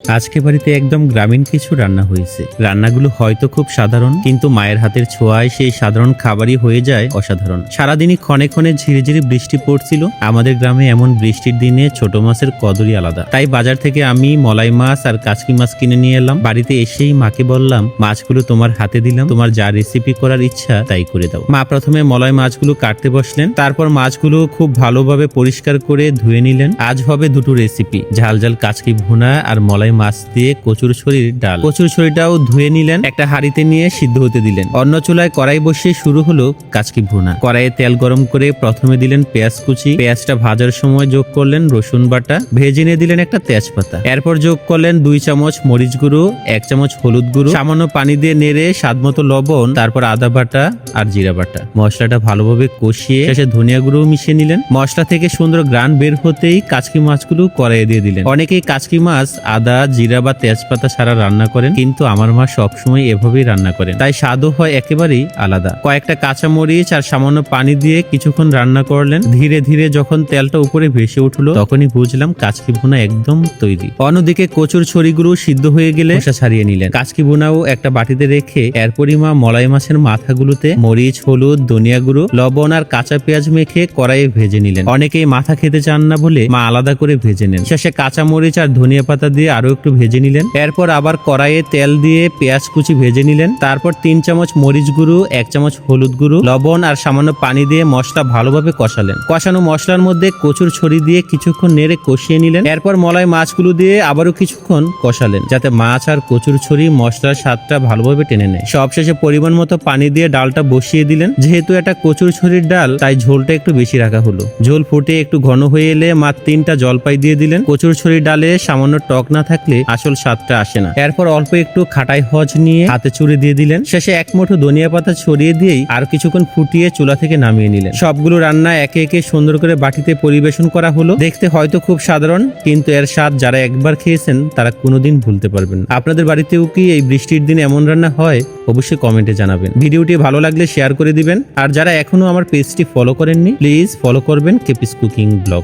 আজকে বাড়িতে একদম গ্রামীণ কিছু রান্না হয়েছে। রান্নাগুলো হয়তো খুব সাধারণ, কিন্তু মায়ের হাতের ছোঁয়ায় সেই সাধারণ খাবারই হয়ে যায় অসাধারণ। সারাদিনই ক্ষণে ক্ষণে ঝিরিঝিরি বৃষ্টি পড়ছিল। আমাদের গ্রামে এমন বৃষ্টির দিনে ছোট মাছের কদরই আলাদা। তাই বাজার থেকে আমি মলাই মাছ আর কাচকি মাছ কিনে নিয়ে এলাম। বাড়িতে এসেই মাকে বললাম, মাছগুলো তোমার হাতে দিলাম, তোমার যা রেসিপি করার ইচ্ছা তাই করে দাও। মা প্রথমে মলাই মাছগুলো কাটতে বসলেন, তারপর মাছগুলো খুব ভালোভাবে পরিষ্কার করে ধুয়ে নিলেন। আজ হবে দুটো রেসিপি, ঝাল ঝাল কাচকি ভুনা আর মলাই মাছ দিয়ে কচুর ছড়ির ডাল। কচুর ছড়িটাও ধুয়ে নিলেন, একটা হাঁড়িতে নিয়ে সিদ্ধ হতে দিলেন। অন্য চুলায় কড়াই বসিয়ে শুরু হলো কাচকি ভুনা। কড়াইয়ে তেল গরম করে প্রথমে দিলেন পেঁয়াজ কুচি। পেঁয়াজটা ভাজার সময় যোগ করলেন রসুন বাটা, ভেজে নিয়ে দিলেন একটা তেজপাতা। এরপর যোগ করলেন 2 চামচ মরিচ গুঁড়ো, 1 চামচ হলুদ গুঁড়ো, সামান্য পানি দিয়ে নেড়ে স্বাদমতো লবণ, তারপর আদা বাটা আর জিরা বাটা। মশলাটা ভালোভাবে কষিয়ে শেষে ধনিয়া গুঁড়ো মিশিয়ে নিলেন। মশলা থেকে সুন্দর গ্রান বের হতেই কাচকি মাছগুলো কড়াইয়ে দিয়ে দিলেন। অনেকেই কাচকি মাছ আদা, জিরা বা তেজপাতা ছাড়া রান্না করেন, কিন্তু আমার মা সবসময় এভাবেই রান্না করেন, তাই স্বাদও হয় একেবারেই আলাদা। কয়েকটা কাঁচা মরিচ আর সামান্য পানি দিয়ে কিছুক্ষণ রান্না করলেন। ধীরে ধীরে যখন তেলটা উপরে ভেসে উঠলো, তখনই বুঝলাম কাচকি ভুনা একদম তৈরি। অন্যদিকে কচুর ছড়িগুলো সিদ্ধ হয়ে গেলে খোসা ছাড়িয়ে নিলেন। কাচকি ভুনাও একটা বাটিতে রেখে এরপরই মা মলাই মাছের মাথাগুলোতে মরিচ, হলুদ, ধনিয়া গুঁড়ো, লবণ আর কাঁচা পেঁয়াজ মেখে কড়াইয়ে ভেজে নিলেন। অনেকেই মাথা খেতে চান না বলে মা আলাদা করে ভেজে নেন। শেষে কাঁচা মরিচ আর ধনিয়া পাতা দিয়ে আরো একটু ভেজে নিলেন। এরপর আবার কড়াইয়ে তেল দিয়ে পেঁয়াজ কুচি ভেজে নিলেন। তারপর 3 চামচ মরিচ গুঁড়ো, 1 চামচ হলুদ গুঁড়ো, লবণ আর সামান্য পানি দিয়ে মশলা ভালোভাবে কষালেন। কষানো মশলার মধ্যে কচুর ছড়ি দিয়ে কিছুক্ষণ নেড়ে কষিয়ে নিলেন। এরপর মলাই মাছগুলো দিয়ে আবারও কিছুক্ষণ কষালেন, যাতে মাছ আর কচুর ছড়ি মশলার স্বাদটা ভালোভাবে টেনে নেয়। সবশেষে পরিমাণ মতো পানি দিয়ে ডালটা বসিয়ে দিলেন। যেহেতু এটা কচুর ছড়ির ডাল, তাই ঝোলটা একটু বেশি রাখা হলো। ঝোল ফুটে একটু ঘন হয়ে এলে মা 3টা জলপাই দিয়ে দিলেন। কচুর ছড়ির ডালে সামান্য টক না থাকলে আসল স্বাদটা আসে না। এরপর অল্প একটু খাটাই হজ নিয়ে হাতে চুড়ে দিয়ে দিলেন। শেষে 1 মুঠো ধনিয়া পাতা ছড়িয়ে দিয়েই আর কিছুক্ষণ ফুটিয়ে চুলা থেকে নামিয়ে নিলেন। সবগুলো রান্না একে একে সুন্দর করে বাটিতে পরিবেশন করা হলো। দেখতে হয়তো খুব সাধারণ, কিন্তু এর স্বাদ যারা একবার খেয়েছেন তারা কোনোদিন ভুলতে পারবেন। আপনাদের বাড়িতেও কি এই বৃষ্টির দিনে এমন রান্না হয়? অবশ্যই কমেন্টে জানাবেন। ভিডিওটি ভালো লাগলে শেয়ার করে দিবেন। আর যারা এখনো আমার পেজটি ফলো করেননি, প্লিজ ফলো করবেন কেপিস কুকিং ব্লগ।